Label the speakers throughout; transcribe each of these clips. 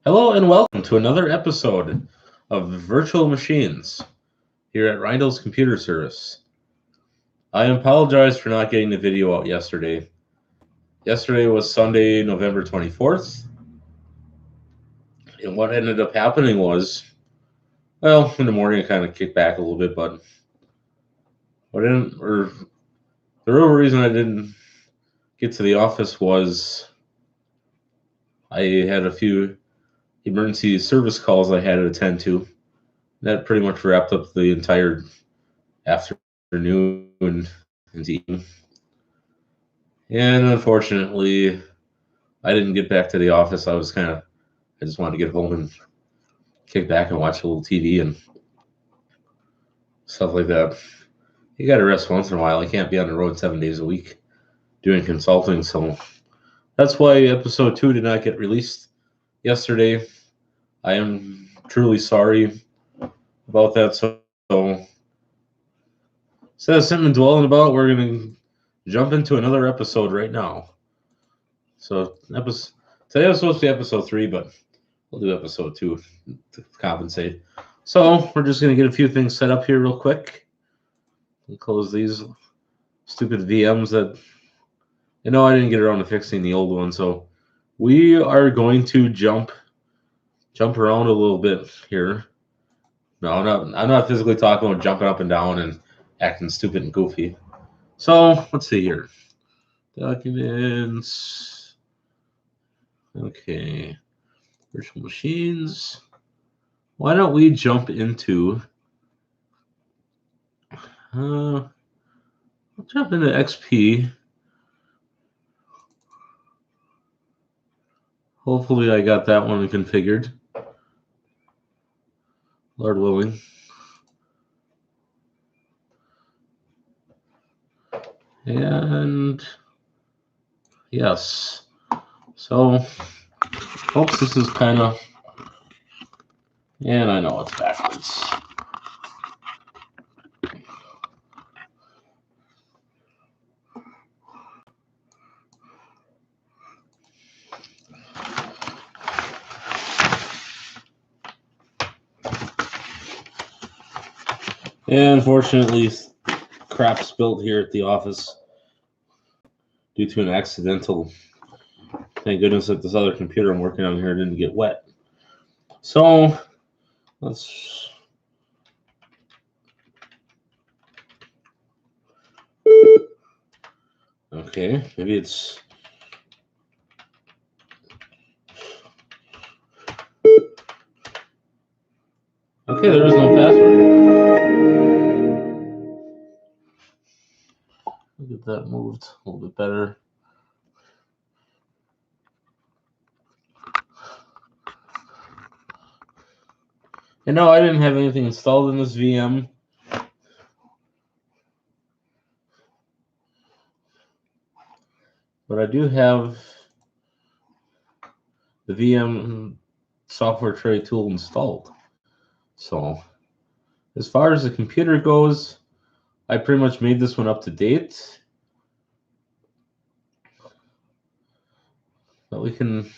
Speaker 1: Hello and welcome to another episode of Virtual Machines here at Reindel's Computer Service. I apologize for not getting the video out yesterday. Yesterday was Sunday, November 24th, and what ended up happening was, well, in the morning I kind of kicked back a little bit, but the real reason I didn't get to the office was I had a few emergency service calls I had to attend to. That pretty much wrapped up the entire afternoon into evening. And unfortunately, I didn't get back to the office. I just wanted to get home and kick back and watch a little TV and stuff like that. You got to rest once in a while. I can't be on the road 7 days a week doing consulting. So that's why episode 2 did not get released yesterday. I am truly sorry about that. So instead of sitting and dwelling about, we're going to jump into another episode right now. So today was supposed to be episode 3, but we'll do episode 2 to compensate. So we're just going to get a few things set up here real quick and close these stupid VMs that, I didn't get around to fixing the old one. So we are going to jump around a little bit here. No, I'm not physically talking about jumping up and down and acting stupid and goofy. So let's see here. Documents. Okay. Virtual machines. Why don't we jump into I'll jump into XP. Hopefully I got that one configured. Lord willing. And yes. So folks, this is kind of, and I know it's backwards. And unfortunately, crap spilled here at the office due to an accidental. Thank goodness that this other computer I'm working on here didn't get wet. So let's. Okay, maybe it's. Okay, there is no password. I'll get that moved a little bit better. And no, I didn't have anything installed in this VM. But I do have the VM software tray tool installed. So as far as the computer goes, I pretty much made this one up to date. But we can.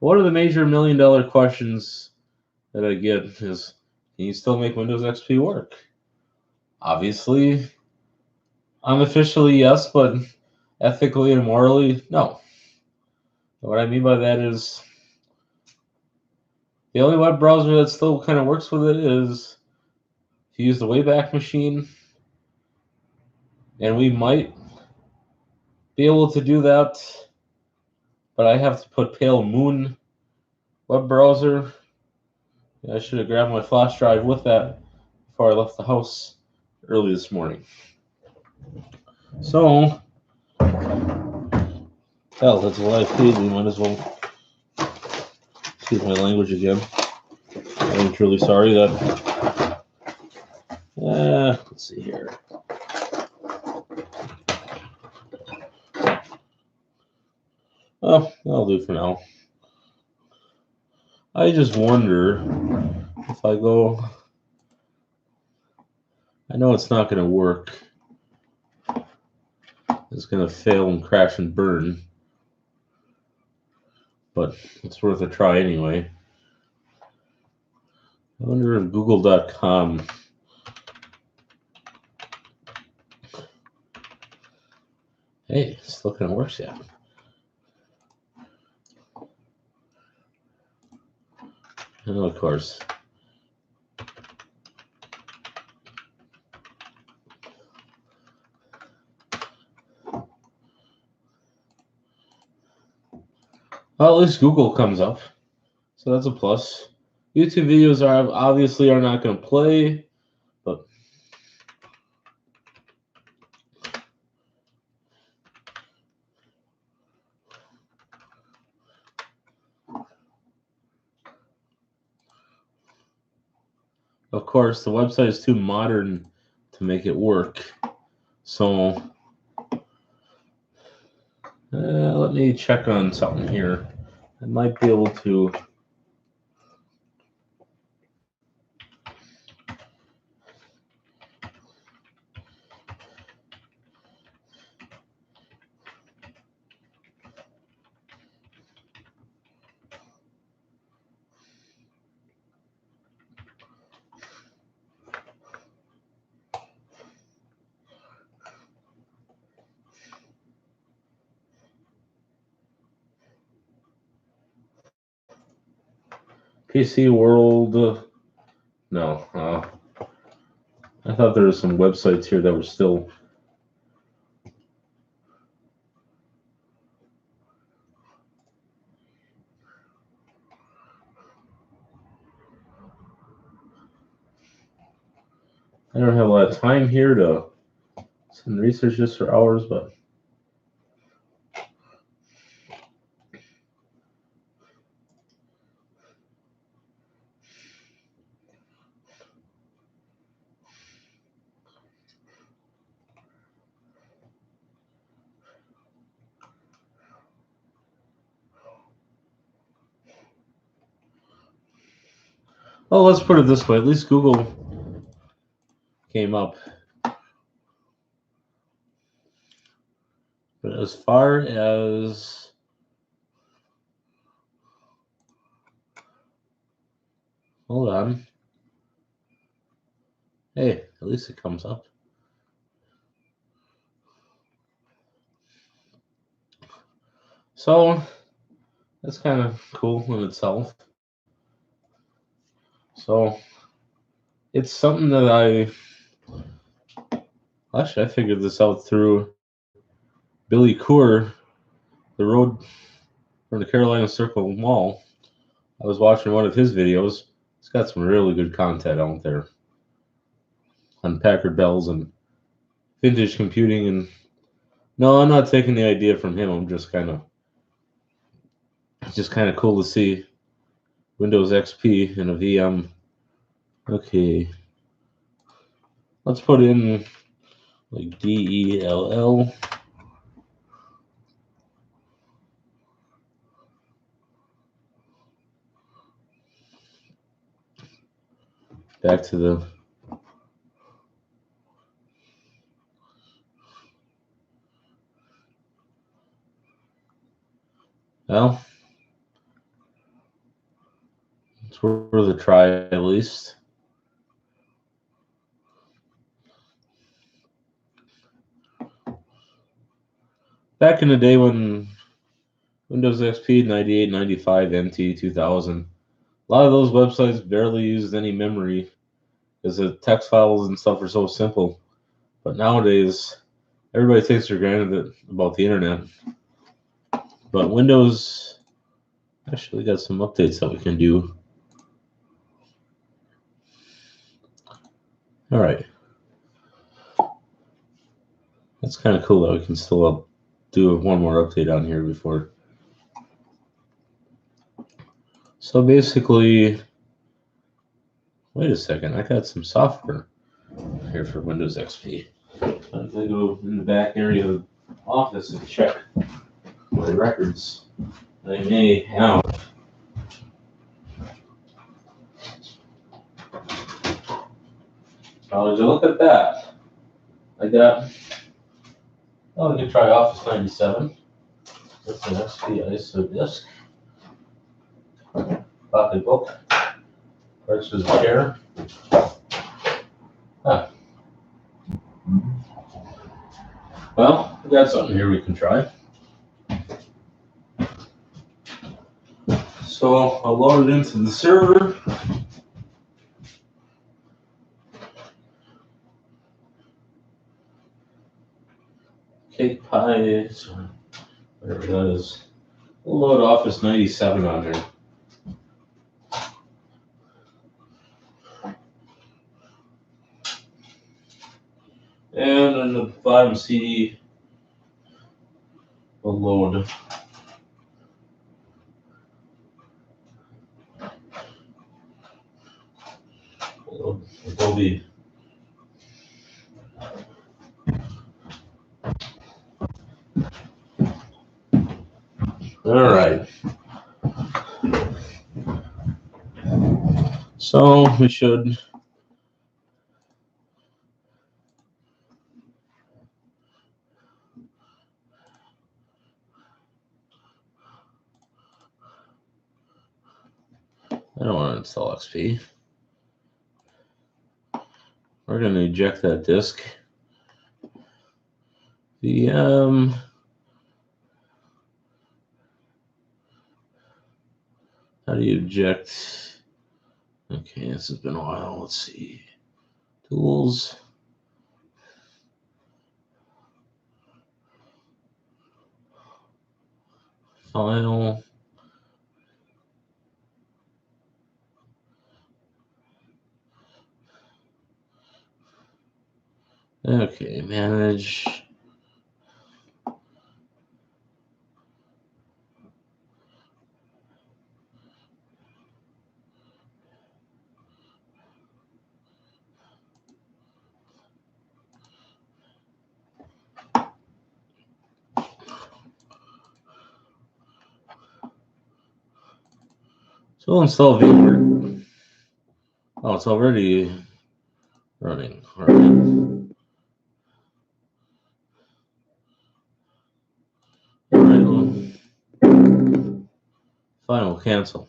Speaker 1: One of the major $1 million questions that I get is, can you still make Windows XP work? Obviously, unofficially, yes, but ethically and morally, no. What I mean by that is the only web browser that still kind of works with it is if you use the Wayback Machine, and we might be able to do that, but I have to put Pale Moon web browser. I should have grabbed my flash drive with that before I left the house early this morning. So, hell, that's what I paid. We might as well. Excuse my language again. I'm truly sorry that. Let's see here. Oh, that'll do for now. I just wonder if I go. I know it's not going to work. It's going to fail and crash and burn. but it's worth a try anyway. I wonder if Google.com. Hey, still kind of works yet. And of course. Well, at least Google comes up, so that's a plus. YouTube videos are obviously not going to play, but of course the website is too modern to make it work. So let me check on something here. I might be able to. PC World. No. I thought there were some websites here that were still. I don't have a lot of time here to send research just for hours, but. Oh, let's put it this way. At least Google came up. But as far as hold on. Hey, at least it comes up. So that's kind of cool in itself. So it's something that I figured this out through Billy Coor, the road from the Carolina Circle Mall. I was watching one of his videos. It's got some really good content out there on Packard Bells and vintage computing. And no, I'm not taking the idea from him. I'm just kind of cool to see Windows XP in a VM. Okay, let's put in like DELL. Back to the well, it's worth a try at least. Back in the day when Windows XP 98, 95, NT 2000, a lot of those websites barely used any memory because the text files and stuff are so simple. But nowadays, everybody takes for granted about the internet. But Windows actually got some updates that we can do. All right. That's kind of cool that we can still do one more update on here before. So basically, wait a second, I got some software here for Windows XP. I'm going to go in the back area of the office and check my records that I may have. How did you look at that? I got, oh, we can try Office 97. That's an XP ISO disk. pocketbook. Parts of the chair. Huh. Well, we got something here we can try. So I'll load it into the server. Cake pies, whatever that is. We'll load Office 97 on there. And on the bottom CD, we'll load Adobe. All right. So we should. I don't want to install XP. We're going to eject that disk. VM. How do you eject? Okay, this has been a while. Let's see. Tools. File. Okay, manage. So we'll install vmware. Oh, it's already running. All right. All right. Fine, we'll cancel.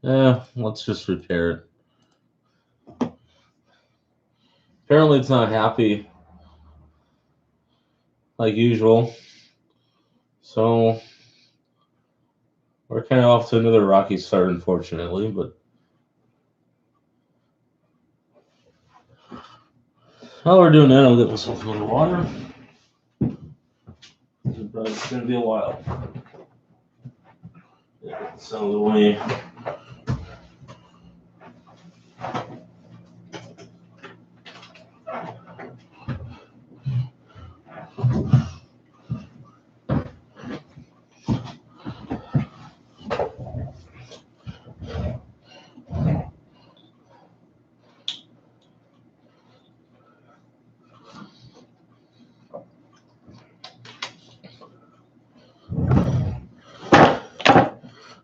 Speaker 1: Let's just repair it. Apparently it's not happy like usual. So we're kind of off to another rocky start, unfortunately, but while we're doing that, I'll get myself a little water. It's going to be a while. Get this out of the way.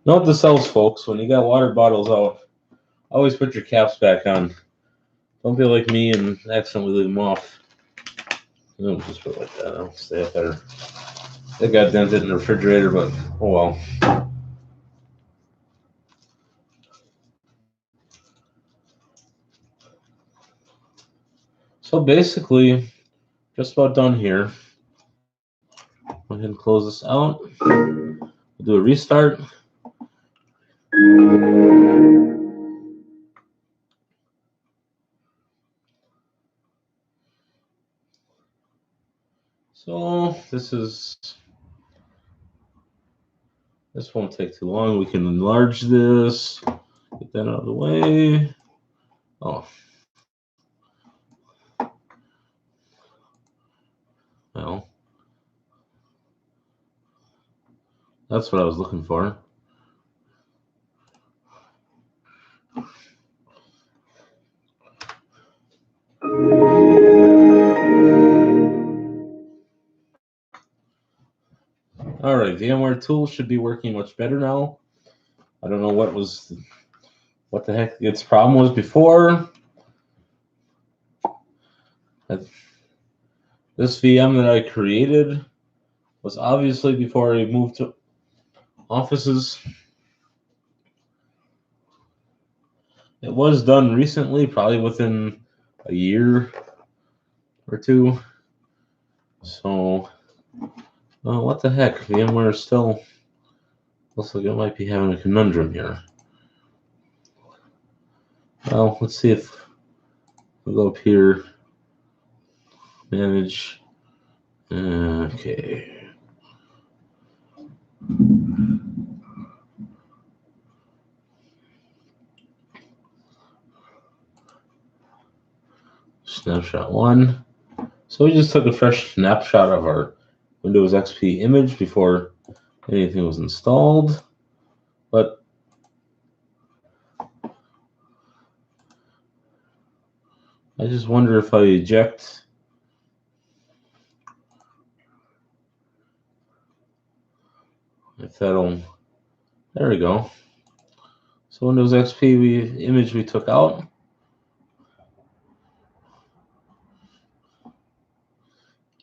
Speaker 1: Note the cells, folks. When you got water bottles out, always put your caps back on. Don't be like me and accidentally leave them off. No, just put it like that. I'll stay up better. They got dented in the refrigerator, but oh well. So basically, just about done here. Go ahead and close this out. We'll do a restart. So this won't take too long. We can enlarge this, get that out of the way. Oh, well, that's what I was looking for. All right, VMware tools should be working much better now. I don't know what the heck its problem was before. This VM that I created was obviously before I moved offices. It was done recently, probably within a year or two. So, what the heck? VMware still looks like it might be having a conundrum here. Well, let's see if we'll go up here, manage. Okay. Snapshot 1. So we just took a fresh snapshot of our Windows XP image before anything was installed. But I just wonder if I eject if that'll, there we go. So Windows XP image we took out.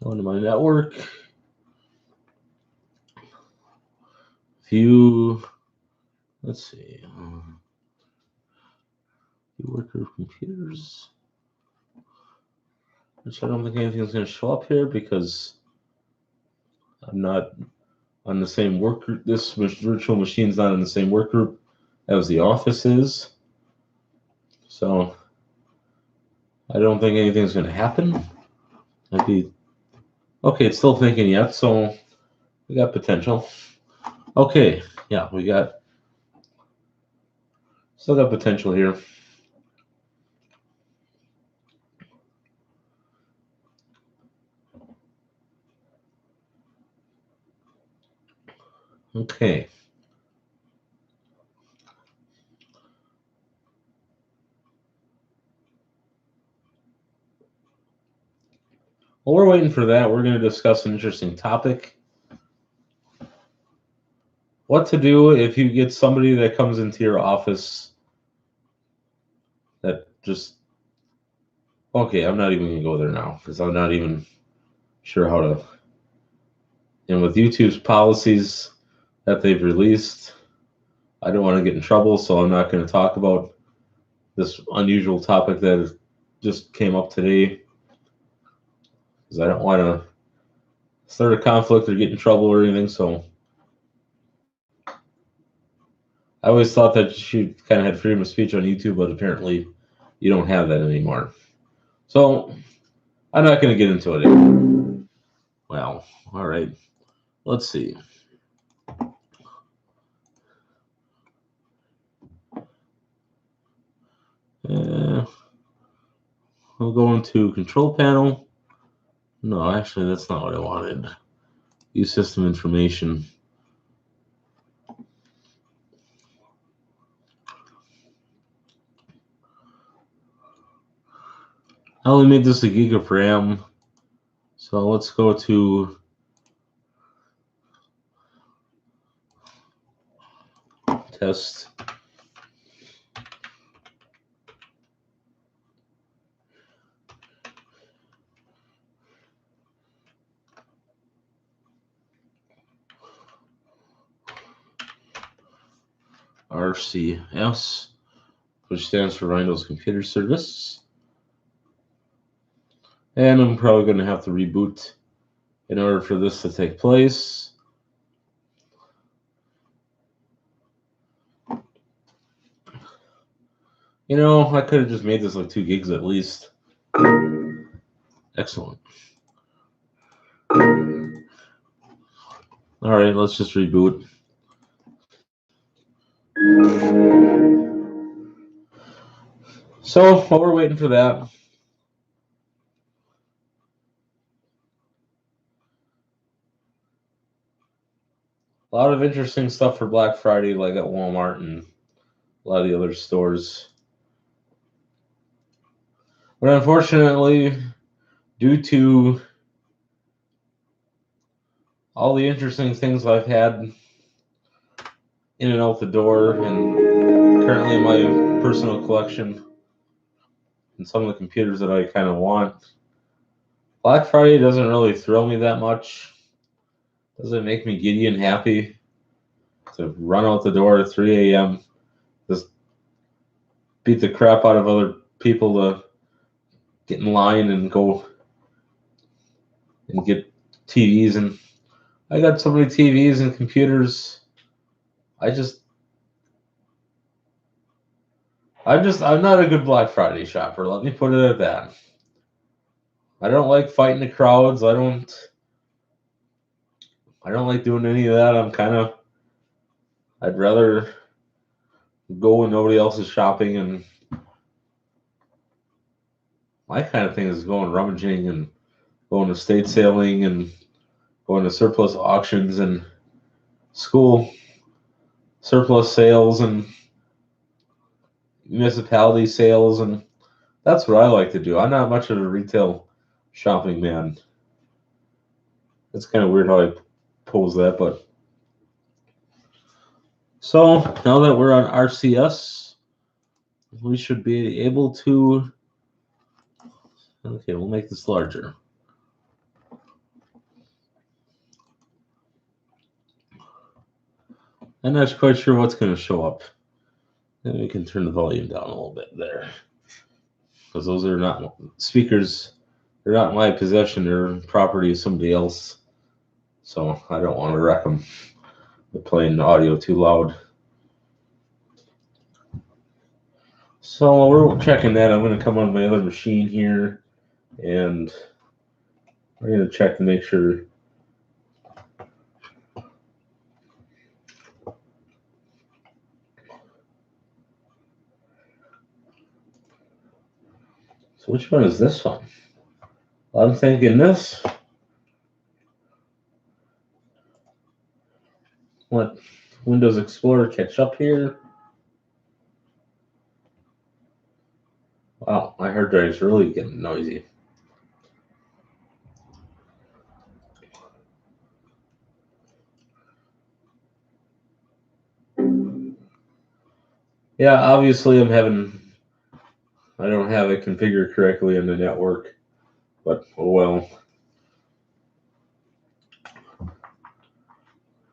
Speaker 1: Go into my network. View, let's see. View worker computers. Which I don't think anything's going to show up here because I'm not on the same work group. This virtual machine's not in the same work group as the office is. So I don't think anything's going to happen. Might be okay. It's still thinking yet, so we got potential. Okay, yeah, we still got potential here. Okay. While we're waiting for that, we're going to discuss an interesting topic. What to do if you get somebody that comes into your office that just, okay, I'm not even going to go there now because I'm not even sure how to. And with YouTube's policies that they've released, I don't want to get in trouble, so I'm not going to talk about this unusual topic that just came up today because I don't want to start a conflict or get in trouble or anything. So I always thought that you kind of had freedom of speech on YouTube, but apparently you don't have that anymore. So I'm not going to get into it. Well, all right. Let's see. We'll go into control panel. No, actually, that's not what I wanted. Use system information. I only made this a gig of RAM. So let's go to test. RCS, which stands for Windows Computer Service. And I'm probably going to have to reboot in order for this to take place. You know, I could have just made this like 2 gigs at least. Excellent. All right, let's just reboot. So while we're waiting for that, a lot of interesting stuff for Black Friday, like at Walmart and a lot of the other stores. But unfortunately, due to all the interesting things I've had in and out the door and currently in my personal collection and some of the computers that I kind of want, Black Friday doesn't really thrill me that much. Doesn't make me giddy and happy. to run out the door at 3 a.m., just beat the crap out of other people to get in line and go and get TVs. And I got so many TVs and computers. I'm not a good Black Friday shopper. Let me put it at that. I don't like fighting the crowds. I don't like doing any of that. I'd rather go when nobody else is shopping, and my kind of thing is going rummaging and going to estate sailing and going to surplus auctions and school surplus sales and municipality sales, and that's what I like to do. I'm not much of a retail shopping man. It's kind of weird how I pose that, but so now that we're on RCS, we should be able to, okay, we'll make this larger. I'm not quite sure what's going to show up. And we can turn the volume down a little bit there, because those are not speakers. They're not my possession. They're property of somebody else. So I don't want to wreck them by playing the audio too loud. So while we're checking that, I'm going to come on my other machine here, and we're going to check to make sure. So which one is this one? Well, I'm thinking this. Let Windows Explorer catch up here. Wow, my hard drive's really getting noisy. Yeah, obviously I don't have it configured correctly in the network, but oh well.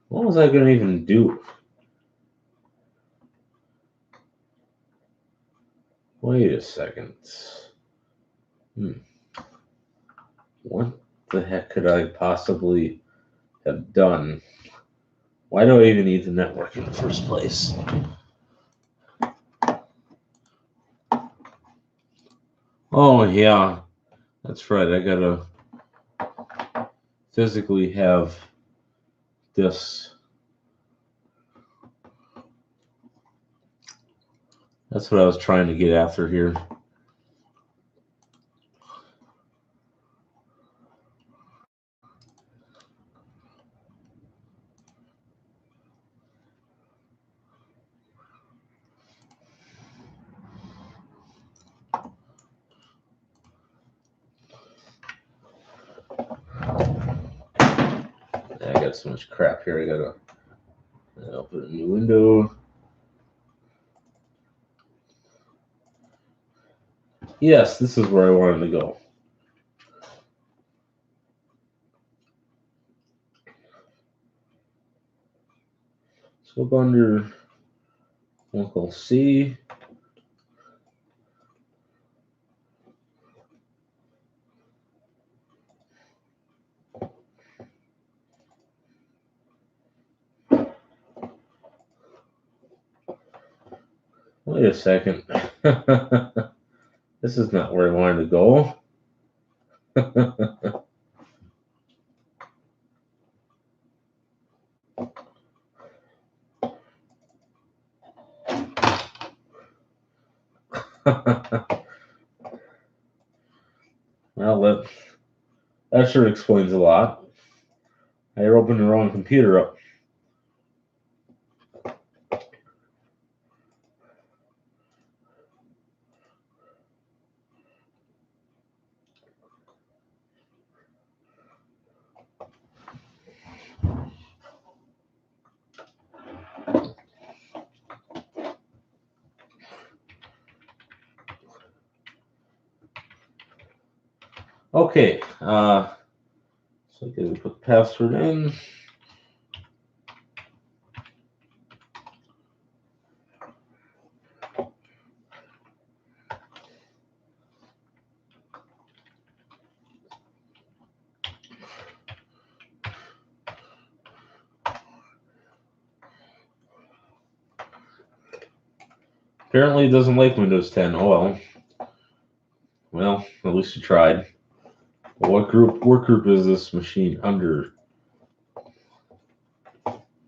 Speaker 1: What was I going to even do? Wait a second. What the heck could I possibly have done? Why do I even need the network in the first place? Oh, yeah. That's right. I got to physically have this. That's what I was trying to get after here. I got so much crap here. I gotta open a new window. Yes, this is where I wanted to go. So go under local C. Wait a second. This is not where I wanted to go. Well, that sure explains a lot. I opened the wrong computer up. Okay, so I can put the password in. Apparently it doesn't like Windows 10. Oh well. Well, at least you tried. What work group is this machine under?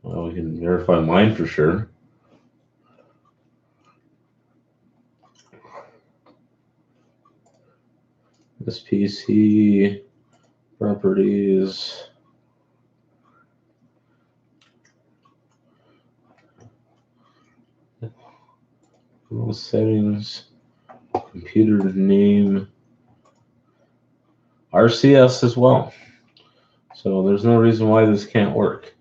Speaker 1: Well, we can verify mine for sure. This PC properties. Settings. Computer name. RCS as well. So there's no reason why this can't work.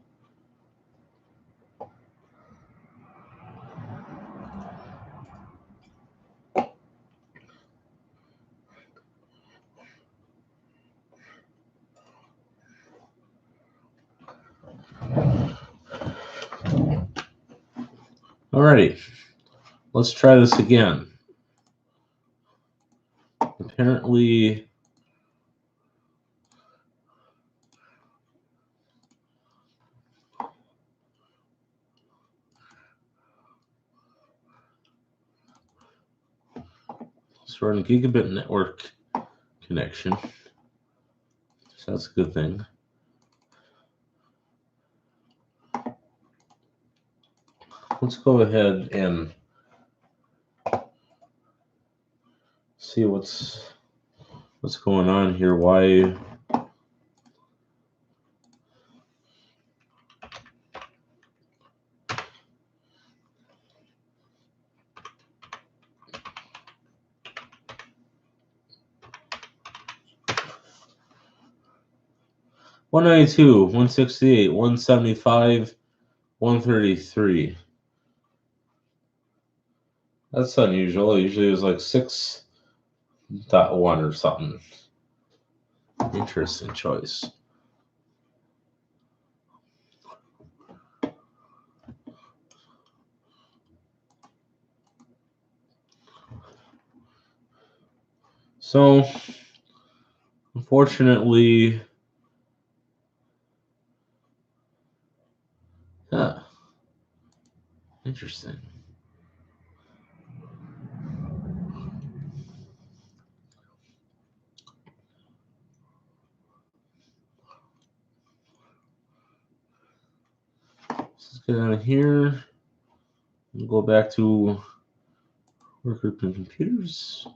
Speaker 1: Alrighty, let's try this again. Apparently, let's run gigabit network connection. So that's a good thing. Let's go ahead and see what's going on here. Why? $192, $168, $175, $133. That's unusual. Usually it was like 6.1 or something. Interesting choice. So, unfortunately, interesting. Let's get out of here. We'll go back to work group and computers.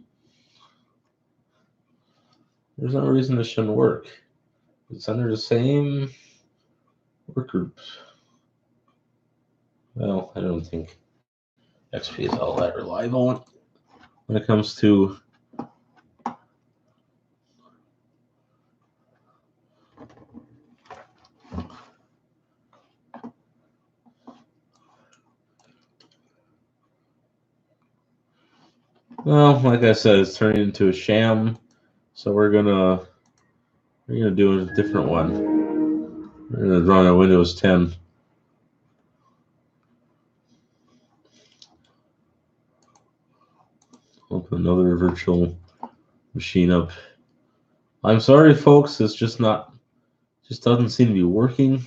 Speaker 1: There's no reason this shouldn't work. It's under the same work group. Well, I don't think XP is all that reliable when it comes to well, like I said, it's turning into a sham. So we're gonna do a different one. We're gonna run a Windows 10. Open another virtual machine up. I'm sorry, folks. It's just doesn't seem to be working.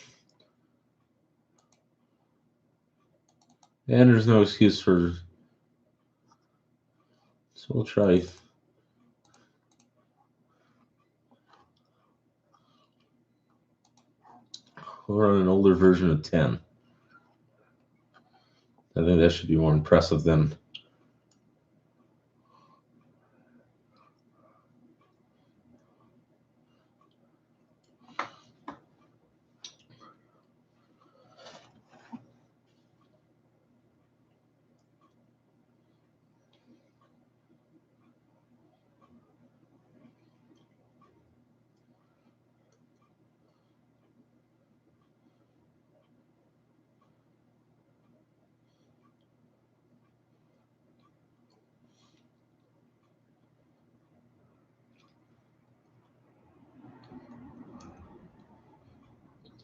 Speaker 1: And there's no excuse for. So we'll try. We'll run an older version of 10. I think that should be more impressive than.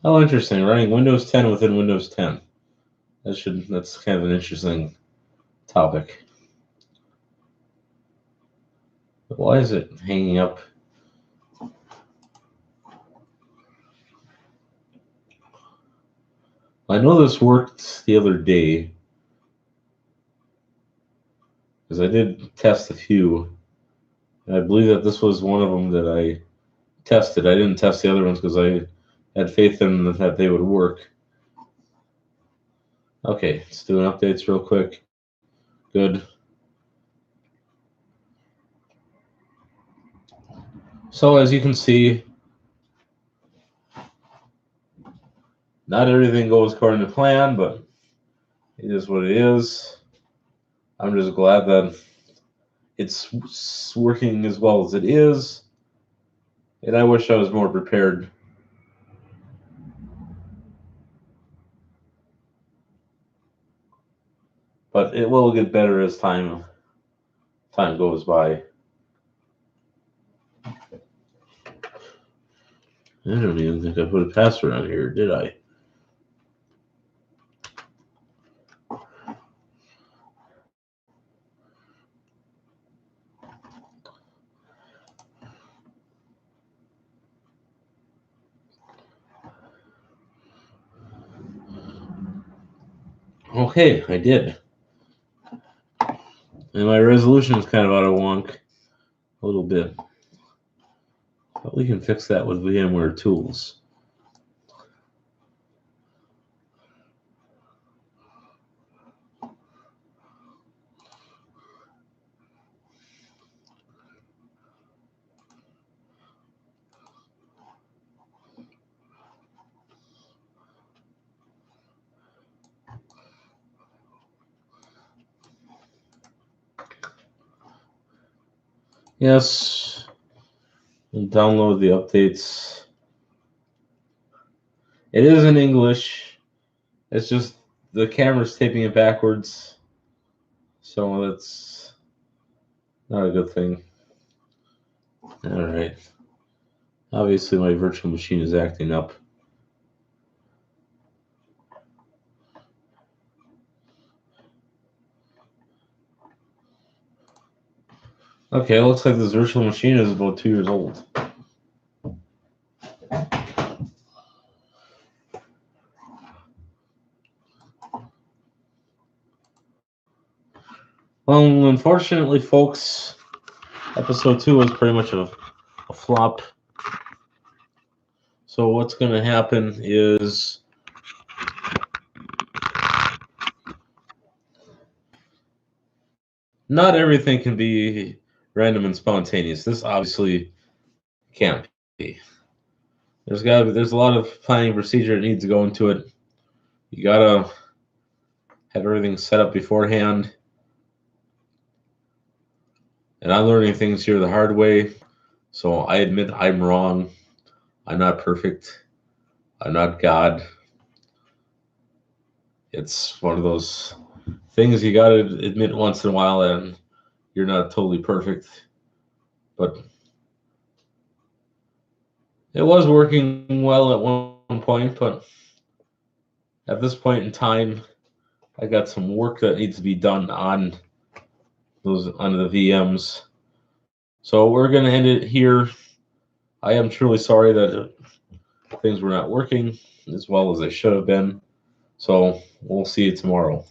Speaker 1: Oh, interesting. Running Windows 10 within Windows 10. That's kind of an interesting topic. But why is it hanging up? I know this worked the other day. because I did test a few. And I believe that this was one of them that I tested. I didn't test the other ones because I had faith in them that they would work. Okay, let's do an updates real quick. Good. So as you can see, not everything goes according to plan, but it is what it is. I'm just glad that it's working as well as it is, and I wish I was more prepared. But it will get better as time goes by. I don't even think I put a password on here, did I? Okay, I did. And my resolution is kind of out of wonk a little bit. But we can fix that with VMware tools. Yes, and download the updates. It is in English. It's just the camera's taping it backwards. So that's not a good thing. All right. Obviously, my virtual machine is acting up. Okay, it looks like this virtual machine is about 2 years old. Well, unfortunately, folks, episode 2 was pretty much a flop. So what's going to happen is not everything can be random and spontaneous. This obviously can't be. There's a lot of planning procedure that needs to go into it. You gotta have everything set up beforehand. And I'm learning things here the hard way. So I admit I'm wrong. I'm not perfect. I'm not God. It's one of those things you gotta admit once in a while, and you're not totally perfect. But it was working well at one point, but at this point in time, I got some work that needs to be done on the VMs. So we're gonna end it here. I am truly sorry that things were not working as well as they should have been. So we'll see you tomorrow.